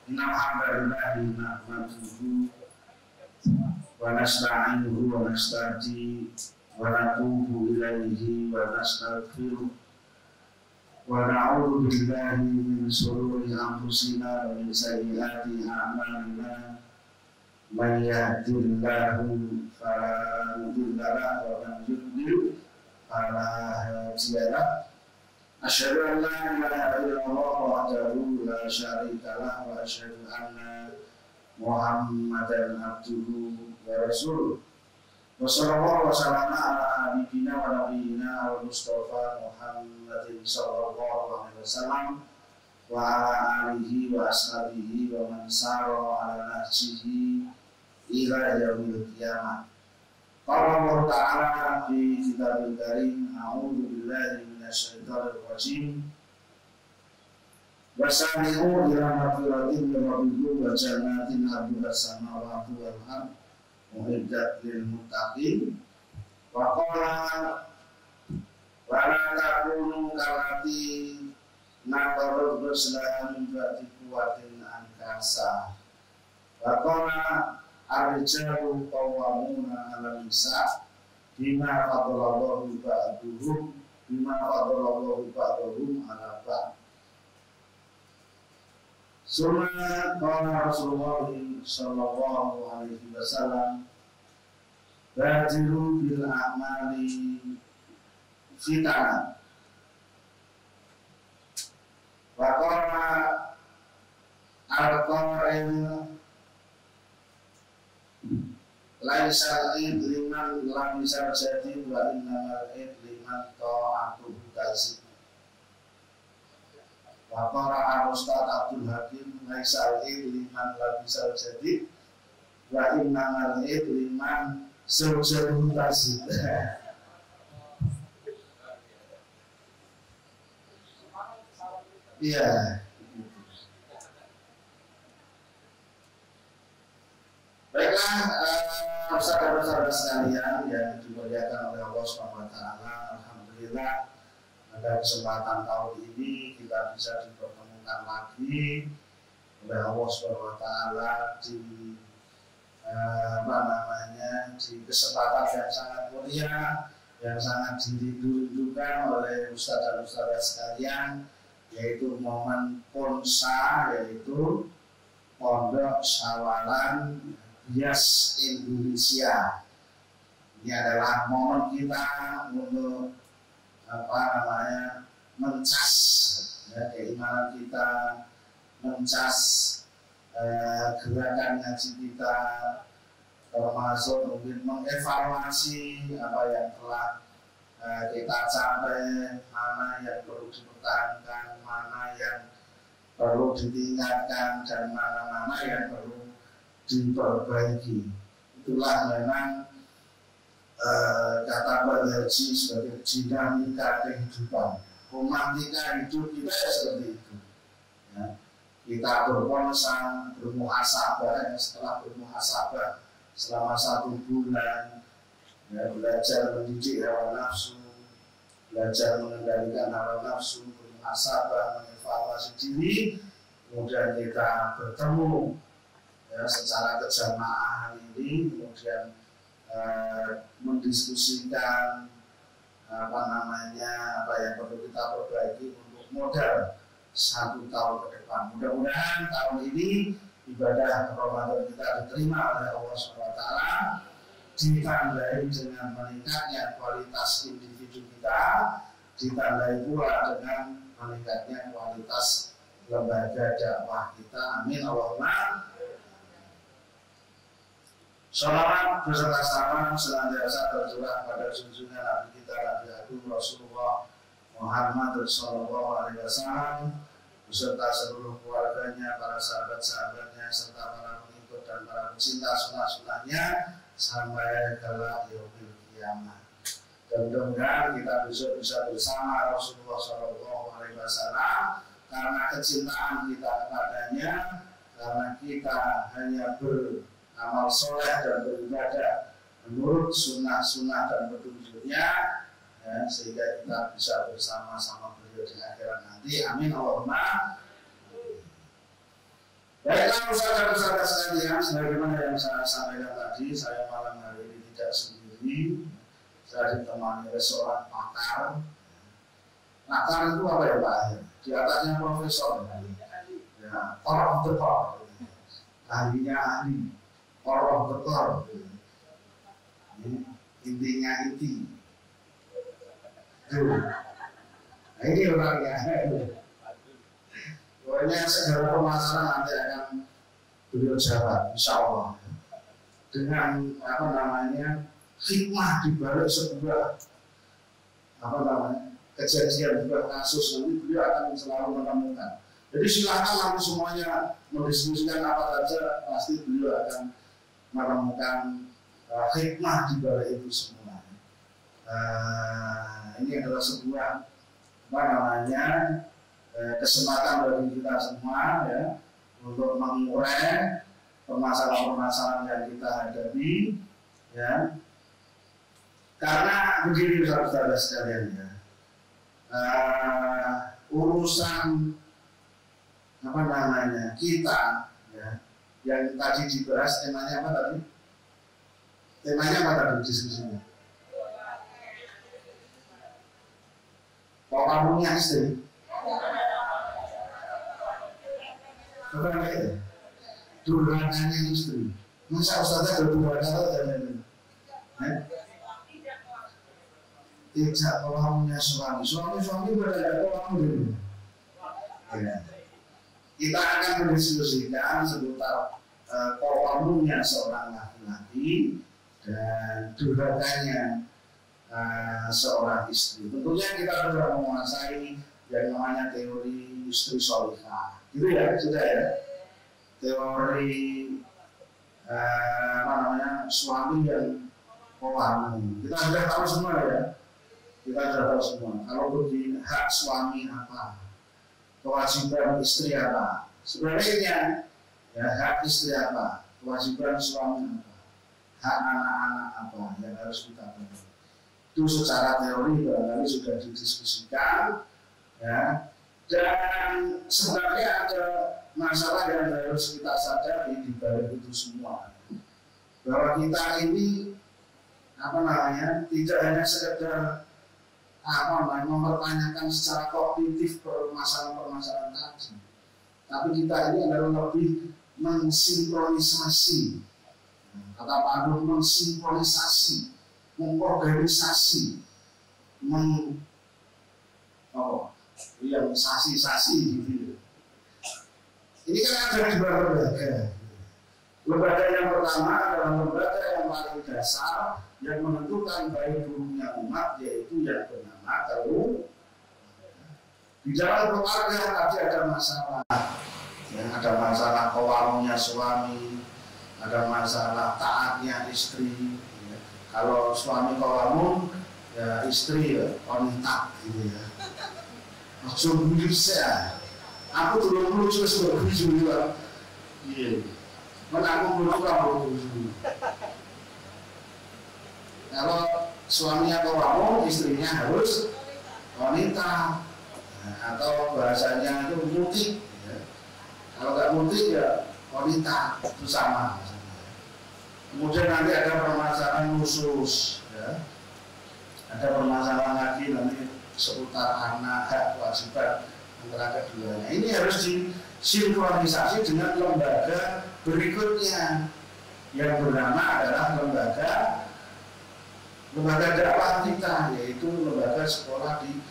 Innal hamdalillah nahmaduhu wa nasta'inuhu wa nasta'di wa natubu ilaihi wa nastaghfiruh wa na'udzu billahi min shururi anfusina wa min sayyiati a'malina may yahdihillahu fala mudilla lahu wa man yudlil fala hadiya lahu. Asyhadu an la ilaha illallah wahdahu la syarika lahu wa asyhadu anna Muhammadan abduhu wa rasuluh. Wa sallallahu wa sallama ala habibina wa nabiyyina wa mustafa Muhammadin sallallahu alaihi wasallam wa ala alihi wa ashabihi wa man sara ala nahjihi ila yaumil qiyamah. Qala Allah Ta'ala fi kitabil karim, a'udzu billahi minasyaitonir rajim. Wasari'u ila maghfiratin min rabbikum wa jannatin 'arduha as-samawati wal ardh u'iddat lil muttaqin. Wa qala wa la takunu kallati naqarat ghuslan min ba'di quwwatin ankasa. Wa qala ar-rijalu qawwamuna 'ala an-nisa bima faddalallahu ba'dahum 'ala ba'd. Summa qala Rasulullah sallallahu alaihi wasallam badiru bil a'mali fitana. Wa qala al-qa'il laisal id liman lam yasal jadi wa innamal id liman ta'atuhu kasib. Wa qala Ustaz Abdul Hakim laisal id liman lam yasal jadi wa innamal id liman zawjahu kasib. Iya. Baiklah, saudara-saudara sekalian yang dimuliakan oleh Allah SWT, alhamdulillah pada kesempatan tahun ini kita bisa dipertemukan lagi oleh Allah SWT di di kesempatan yang sangat mulia, yang sangat dirindukan oleh Ustadz dan Ustadzah sekalian, yaitu momen Ponsa, yaitu Pondok Sawalan Bias Indonesia. Ini adalah momen kita untuk mencas keimanan kita, mencas gerakan ngaji kita, termasuk mungkin mengevaluasi apa yang telah kita capai, mana yang perlu dipertahankan, mana yang perlu ditingkatkan, dan mana-mana yang perlu diperbaiki. Itulah memang kata Pak Haji sebagai dinamika kehidupan, romantika hidup kita seperti itu. Ya. Kita berkonsan, bermuhasabah, setelah bermuhasabah selama 1 bulan, ya, belajar mendidik hawa nafsu, belajar mengendalikan hawa nafsu, bermuhasabah, mengevaluasi diri, kemudian kita bertemu ya, secara berjamaah hari ini, kemudian mendiskusikan apa yang perlu kita perbaiki untuk modal 1 tahun ke depan. Mudah-mudahan tahun ini ibadah Ramadan kita diterima oleh Allah SWT, ditandai dengan meningkatnya kualitas individu kita, ditandai pula dengan meningkatnya kualitas lembaga dakwah kita. Amin Allahumma. Salawat beserta salam senantiasa tercurah pada junjungan Nabi kita Nabi Agung Rasulullah Muhammad sallallahu alaihi wasallam beserta seluruh keluarganya, para sahabat-sahabatnya, serta para pengikut dan para pecinta sunnah-sunnahnya sampai kelak yaumil qiyamah. Dan mudah-mudahan kita besok bisa bersama Rasulullah sallallahu alaihi wasallam karena kecintaan kita kepadanya, karena kita hanya beramal soleh dan beribadah menurut sunnah-sunnah dan petunjuknya, ya, sehingga kita bisa bersama-sama beliau di akhirat nanti. Amin Allahumma. Baiklah saudara-saudara sekalian, sebagaimana yang saya sampaikan tadi, saya malam hari ini tidak sendiri, saya ditemani oleh seorang pakar. Pakar itu apa ya Pak? Di atasnya profesor, ya, orang betul, ahlinya ahli, orang betul, intinya inti. Nah ini orangnya. Pokoknya segala permasalahan nanti akan beliau jawab, insya Allah. Dengan apa namanya hikmah di balik sebuah apa namanya kejadian, sebuah kasus, nanti beliau akan selalu menemukan. Jadi silakan nanti semuanya mendiskusikan apa saja, pasti beliau akan menemukan hikmah di balik itu semua. Ini adalah sebuah apa namanya kesempatan bagi kita semua ya untuk mengurai permasalahan-permasalahan yang kita hadapi ya, karena begini saudara sekalian ya, urusan apa namanya kita ya yang tadi dibahas, temanya apa tadi? Temanya apa tadi diskusinya? Kamunya istri. Bukan ya? Durhananya istri. Masa Ustazah ada durhana atau tidak? Tidak kalamnya suami. Suami berada kalam dulu. Ya. Kita akan mendiskusikan seputar kalamnya seorang laki-laki dan durhananya seorang istri. Tentunya kita sudah menguasai yang namanya teori istri sholihah. Gitu ya, sudah ya. Teori apa namanya suami yang kawamu. Kita sudah tahu semua ya. Kita sudah tahu semua. Kalau begini hak suami apa, kewajiban istri apa. Sebenarnya ya hak istri apa, kewajiban suami apa, hak anak-anak apa yang harus kita penuhi. Itu secara teori barangkali sudah didiskusikan ya, dan sebenarnya ada masalah yang harus kita sadari di balik itu semua, bahwa kita ini apa namanya tidak hanya sekedar apa namanya mempertanyakan secara kognitif permasalahan-permasalahan tadi, tapi kita ini adalah lebih mensinkronisasi, kata Pak Agung, mensinkronisasi, mengorganisasi, sasi gitu. Ini kan ada dua lembaga. Lembaga yang pertama adalah lembaga yang paling dasar yang menentukan baik buruknya umat, yaitu yang bernama teori. Di dalam keluarga tadi ada masalah, ya, ada masalah kawamunya suami, ada masalah taatnya istri. Ya. Kalau suami kawamu, ya istri ya kontak gitu ya. Maksud bisa, aku turun lucu sebagai juga. Iya, mana aku belum kamu. Kalau suaminya kawamu, istrinya harus wanita, nah, atau bahasanya itu mutik. Ya. Kalau nggak mutik ya wanita, itu sama. Kemudian nanti ada permasalahan khusus, ya. Ada permasalahan lagi nanti seputar anak, hak, kewajiban antara keduanya. Ini harus disinkronisasi dengan lembaga berikutnya yang bernama adalah lembaga dakwah kita, yaitu lembaga sekolah di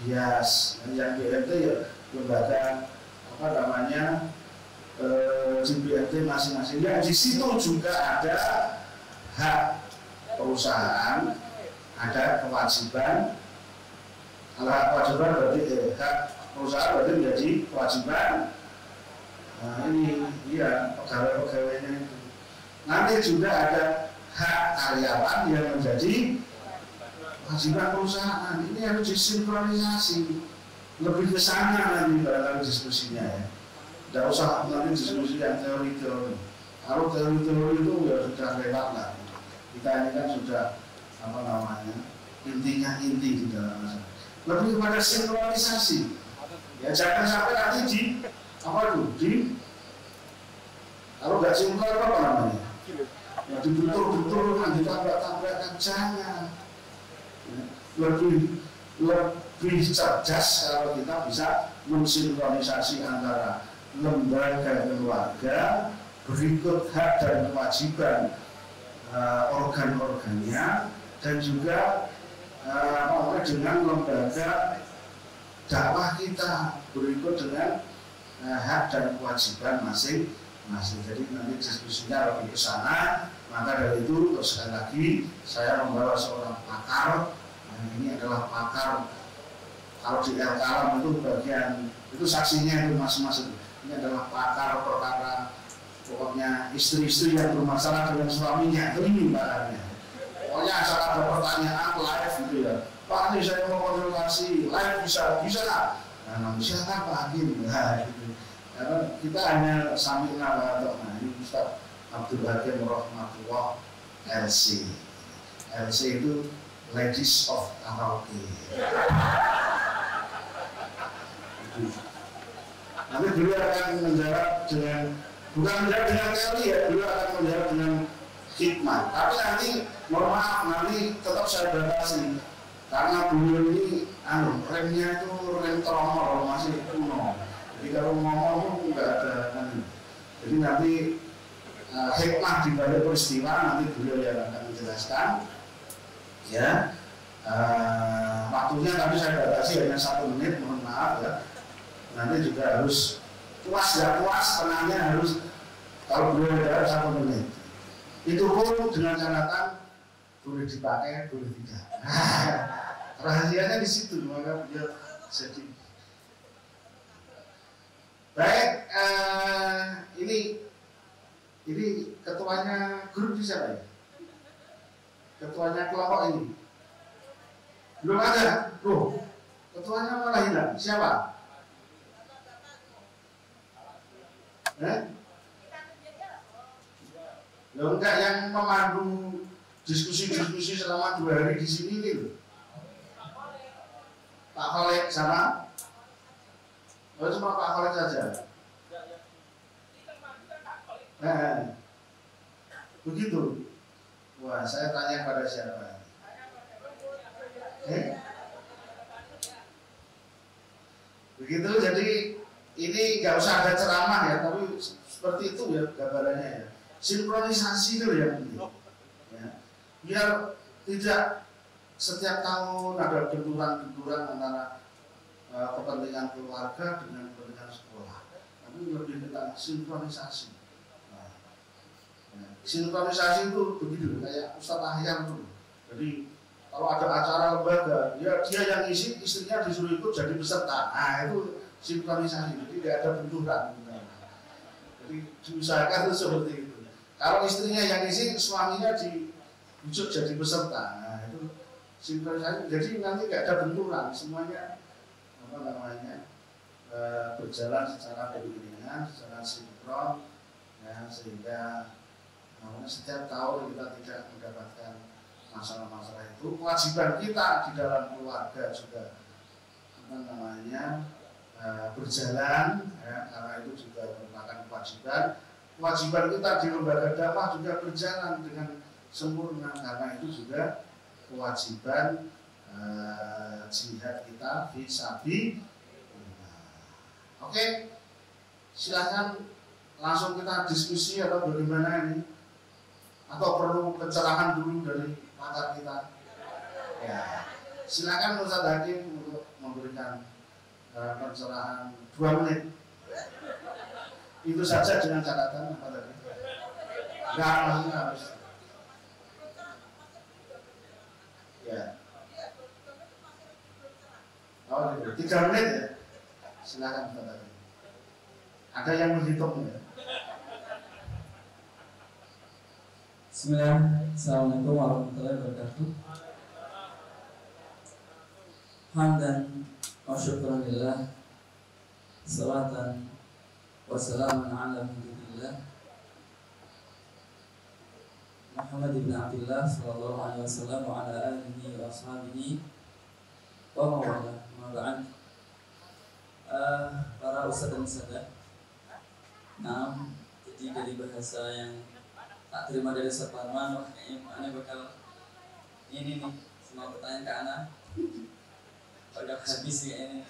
BIAS. Yang BMT ya lembaga apa namanya di BMT masing-masing. Yang di situ juga ada hak perusahaan, ada kewajiban. Kalau hak kewajiban berarti hak perusahaan berarti menjadi kewajiban. Nah ini iya pegawai-pegawainya itu. Nanti juga ada hak karyawan yang menjadi kewajiban perusahaan. Ini harus disinkronisasi. Lebih ke sana nanti barangkali diskusinya ya. Tidak usah nanti diskusi yang teori-teori. Kalau teori-teori itu ya sudah lewat lah. Kita ini kan sudah apa namanya intinya inti di dalam masalah. Lebih kepada sinkronisasi. Ya jangan sampai nanti di apa tuh di Kalau nggak sinkron apa namanya? Ya dibentur-bentur, ditabrak-tabrakan, jangan. Lebih cerdas kalau kita bisa mensinkronisasi antara lembaga keluarga berikut hak dan kewajiban organ-organnya dan juga dengan lembaga dakwah kita berikut dengan hak dan kewajiban masing-masing. Jadi nanti diskusinya lebih ke sana. Maka dari itu sekali lagi saya membawa seorang pakar. Ini adalah pakar. Kalau di Al-Kalam itu bagian itu saksinya itu mas-mas. Ini adalah pakar perkara pokoknya istri-istri yang bermasalah dengan suaminya. Ini pakarnya. Pokoknya asal ada pertanyaan live gitu ya. Pak, ini saya mau konsultasi live bisa nggak? Nah, silakan Pak Hakim. Nah, gitu. Karena kita hanya samina atau nah ini Ustaz Abdul Hakim Rahmatullah LC. LC itu Ladies of Karaoke. Nanti beliau akan menjawab dengan bukan menjawab dengan teori ya, beliau akan menjawab dengan hikmah. Tapi nanti mohon maaf nanti tetap saya batasi karena beliau ini remnya itu rem tromol masih kuno. Jadi kalau ngomong nggak ada kan. Jadi nanti hikmah di balik peristiwa nanti beliau yang akan menjelaskan. Ya, waktunya tapi saya batasi hanya 1 menit, mohon maaf ya. Nanti juga harus puas ya puas, penanya harus kalau beliau ada 1 menit. Itu pun dengan catatan boleh dipakai, boleh tidak. Rahasianya di situ, maka beliau sedih. Baik, ini ketuanya grup siapa ya? Ketuanya kelompok ini belum ada. Loh, ketuanya malah hilang. Siapa? Loh, enggak yang memandu diskusi-diskusi selama 2 hari di sini nih loh. Pak Khalid sama? Oh, cuma Pak Khalid saja. Begitu. Wah, saya tanya pada siapa? Begitu, jadi ini nggak usah ada ceramah ya, tapi seperti itu ya gambarannya ya. Sinkronisasi itu yang penting. Ya. Biar tidak setiap tahun ada benturan-benturan antara kepentingan keluarga dengan kepentingan sekolah. Tapi lebih kita sinkronisasi. Sinkronisasi itu begitu kayak Ustadz Ahyar itu. Jadi kalau ada acara lembaga, dia yang isi, istrinya disuruh ikut jadi peserta. Nah itu sinkronisasi. Jadi tidak ada benturan. Jadi diusahakan itu seperti itu. Kalau istrinya yang isi, suaminya dibujuk jadi peserta. Nah itu sinkronisasi. Jadi nanti tidak ada benturan. Semuanya berjalan secara beriringan, secara sinkron, ya, sehingga setiap tahun kita tidak mendapatkan masalah-masalah itu. Kewajiban kita di dalam keluarga juga berjalan ya, karena itu juga merupakan kewajiban kita di lembaga dakwah juga berjalan dengan sempurna karena itu juga kewajiban jihad kita fisabi. Oke, silahkan langsung kita diskusi atau bagaimana ini? Atau perlu pencerahan dulu dari pakar kita? Ya, silakan Ustadz Hakim untuk memberikan pencerahan 2 menit. Itu saja dengan catatan apa tadi? Enggak, maksudnya harus. Ya. Oh, 3 menit ya. Silakan Ustadz Hakim. Ada yang menghitung ya? Bismillahirrahmanirrahim. Assalamualaikum warahmatullahi wabarakatuh. Hamdan wa syukran lillah, salatan wa salaman ala Muhammadillah Muhammad ibn Abdillah sallallahu alaihi wasallam wa ala alihi wa ashabihi wa mawala. Ma'ba'an para ustaz dan ustazah. Nah, jadi Jadi dari bahasa yang tak terima dari Ustaz Parman, wah kayaknya Ana bakal ini nih semua pertanyaan ke Ana bakal habis kayaknya.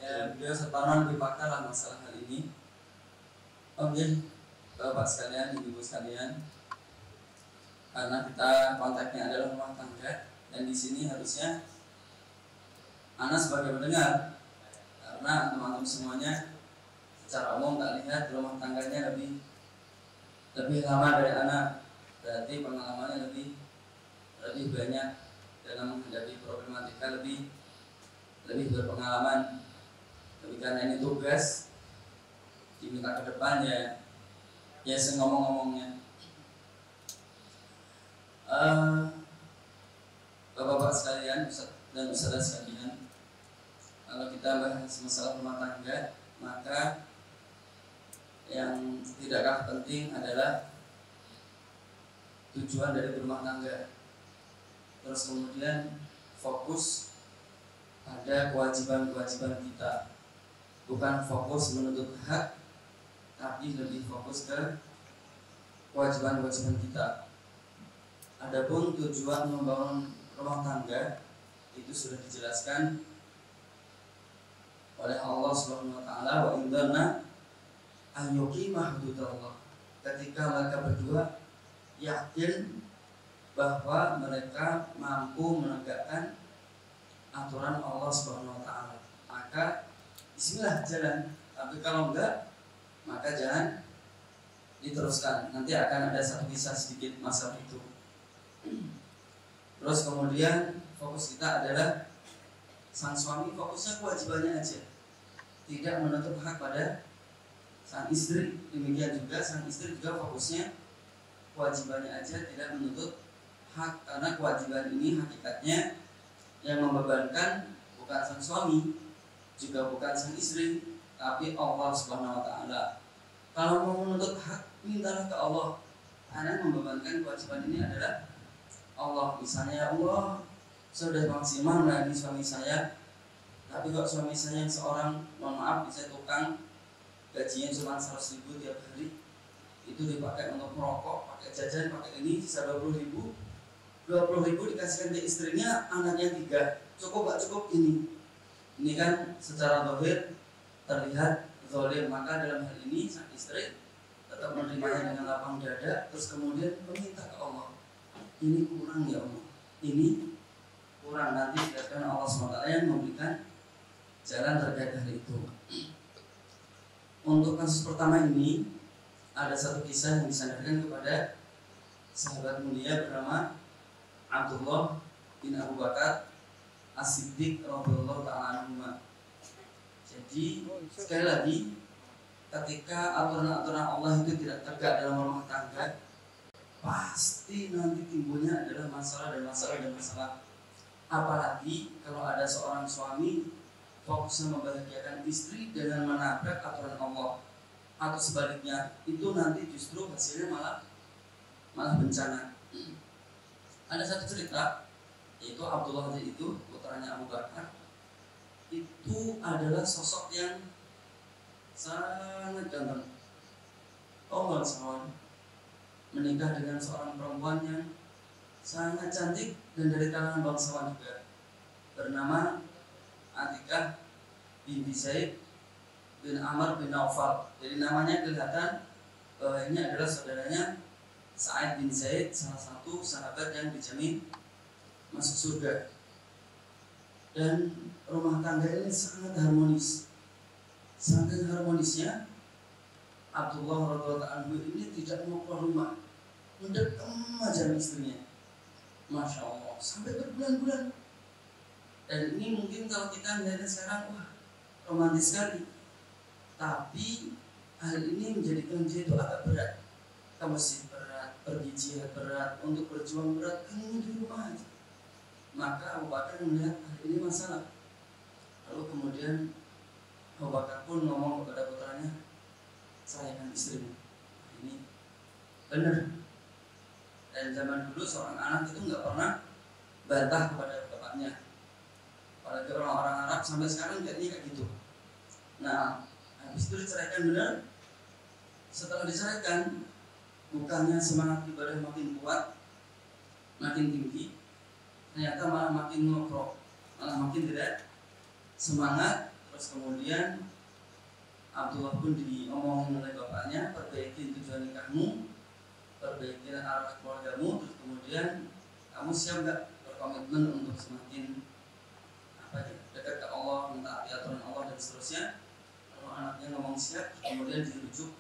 Ya beliau Ustaz Parman lebih pakar lah masalah hal ini. Oke, Bapak sekalian, Ibu sekalian, karena kita konteksnya adalah rumah tangga dan di sini harusnya Ana sebagai pendengar, karena teman-teman semuanya secara umum tak lihat rumah tangganya lebih lama dari anak, berarti pengalamannya lebih banyak dalam menghadapi problematika, lebih berpengalaman. Tapi karena ini tugas diminta ke depan ya ngomong-ngomongnya. Bapak-bapak sekalian dan saudara sekalian, kalau kita bahas masalah rumah tangga, maka yang tidak kalah penting adalah tujuan dari berumah tangga. Terus kemudian fokus pada kewajiban-kewajiban kita, bukan fokus menuntut hak, tapi lebih fokus ke kewajiban-kewajiban kita. Adapun tujuan membangun rumah tangga itu sudah dijelaskan oleh Allah Subhanahu wa taala, wa indana ayyuqimah hududallah. Ketika mereka berdua yakin bahwa mereka mampu menegakkan aturan Allah Subhanahu wa taala, maka bismillah jalan. Tapi kalau enggak, maka jangan diteruskan. Nanti akan ada satu kisah sedikit masalah itu. Terus kemudian fokus kita adalah sang suami fokusnya kewajibannya aja, tidak menutup hak pada sang istri. Demikian juga sang istri juga fokusnya kewajibannya aja, tidak menuntut hak, karena kewajiban ini hakikatnya yang membebankan bukan sang suami, juga bukan sang istri, tapi Allah Subhanahu wa taala. Kalau mau menuntut hak, mintalah ke Allah. Karena membebankan kewajiban ini adalah Allah. Misalnya, Allah sudah maksimal melayani suami saya, tapi kok suami saya yang seorang, mohon maaf, bisa tukang, gajinya cuma 100.000 tiap hari, itu dipakai untuk merokok, pakai jajan, pakai ini, sisa 20.000 dikasihkan ke istrinya, anaknya 3, cukup gak cukup ini kan secara zahir terlihat zalim. Maka dalam hal ini sang istri tetap menerimanya dengan lapang dada, terus kemudian meminta ke Allah, ini kurang ya Allah, ini kurang. Nanti biarkan Allah SWT yang memberikan jalan terkait hal itu. Untuk kasus pertama ini ada satu kisah yang disandarkan kepada sahabat mulia bernama Abdullah bin Abu Bakar As-Siddiq radhiyallahu ta'ala anhu. Jadi sekali lagi, ketika aturan-aturan Allah itu tidak tegak dalam rumah tangga, pasti nanti timbulnya adalah masalah. Apalagi kalau ada seorang suami fokusnya membahagiakan istri dengan menabrak aturan Allah, atau sebaliknya, itu nanti justru hasilnya malah bencana. Ada satu cerita, yaitu Abdullah itu putranya Abu Bakar, itu adalah sosok yang sangat ganteng. Bangsawan, menikah dengan seorang perempuan yang sangat cantik dan dari kalangan bangsawan juga, bernama Atikah binti Zaid bin Amr bin Naufal. Jadi namanya kelihatan bahwa ini adalah saudaranya Sa'id bin Zaid, salah satu sahabat yang dijamin masuk surga. Dan rumah tangga ini sangat harmonis. Saking harmonisnya, Abdullah radhiyallahu anhu ini tidak mau keluar rumah, mendekam aja istrinya, masya Allah, sampai berbulan-bulan. Dan ini mungkin kalau kita melihatnya sekarang, wah romantis sekali. Tapi hal ini menjadikan dia itu agak berat. Ke masjid berat, pergi jihad berat, untuk berjuang berat, ini di rumah aja. Maka Abu Bakar melihat hal ini masalah. Lalu kemudian Abu Bakar pun ngomong kepada putranya, sayangkan istrimu, ini benar. Dan zaman dulu seorang anak itu nggak pernah bantah kepada bapaknya. Apalagi orang-orang Arab sampai sekarang kayaknya kayak gitu. Nah, habis itu diceraikan benar, Setelah diceraikan, bukannya semangat ibadah makin kuat, makin tinggi, ternyata malah makin ngobrol, malah makin tidak semangat. Terus kemudian Abdullah pun diomongin oleh bapaknya, perbaiki tujuan nikahmu, perbaiki arah keluargamu, terus kemudian kamu siap gak berkomitmen untuk semakin dekat ke Allah, mentaati aturan Allah dan seterusnya. Kalau anaknya ngomong siap, kemudian dirujuk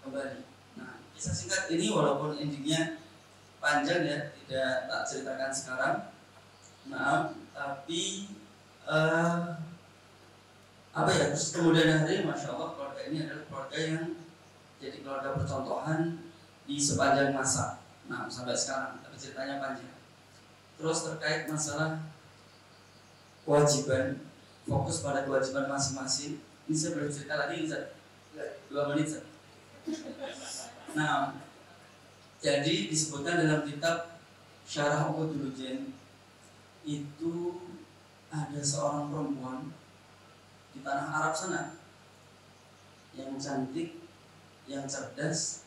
kembali. Nah, kisah singkat ini walaupun endingnya panjang ya, tidak tak ceritakan sekarang. Maaf, tapi terus kemudian hari, masya Allah, keluarga ini adalah keluarga yang jadi keluarga percontohan di sepanjang masa. Nah, sampai sekarang, tapi ceritanya panjang. Terus terkait masalah kewajiban, fokus pada kewajiban masing-masing. Ini saya boleh cerita lagi, Ustaz? 2 menit, Ustaz. Nah, jadi disebutkan dalam kitab Syarah Uqudul itu ada seorang perempuan di tanah Arab sana yang cantik, yang cerdas,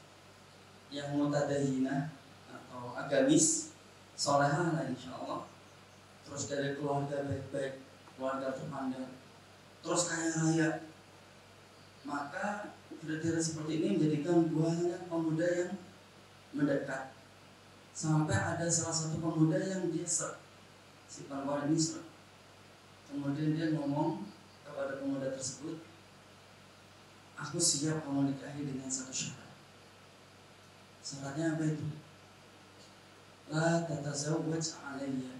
yang mutadayyinah atau agamis, solehah lah insyaallah. Terus dari keluarga baik-baik, keluarga terpandang, terus kaya raya. Maka kriteria seperti ini menjadikan banyak pemuda yang mendekat. Sampai ada salah satu pemuda yang dia si perempuan ini kemudian dia ngomong kepada pemuda tersebut, aku siap kamu nikahi dengan satu syarat. Syaratnya apa itu? La tatazawwaj alayya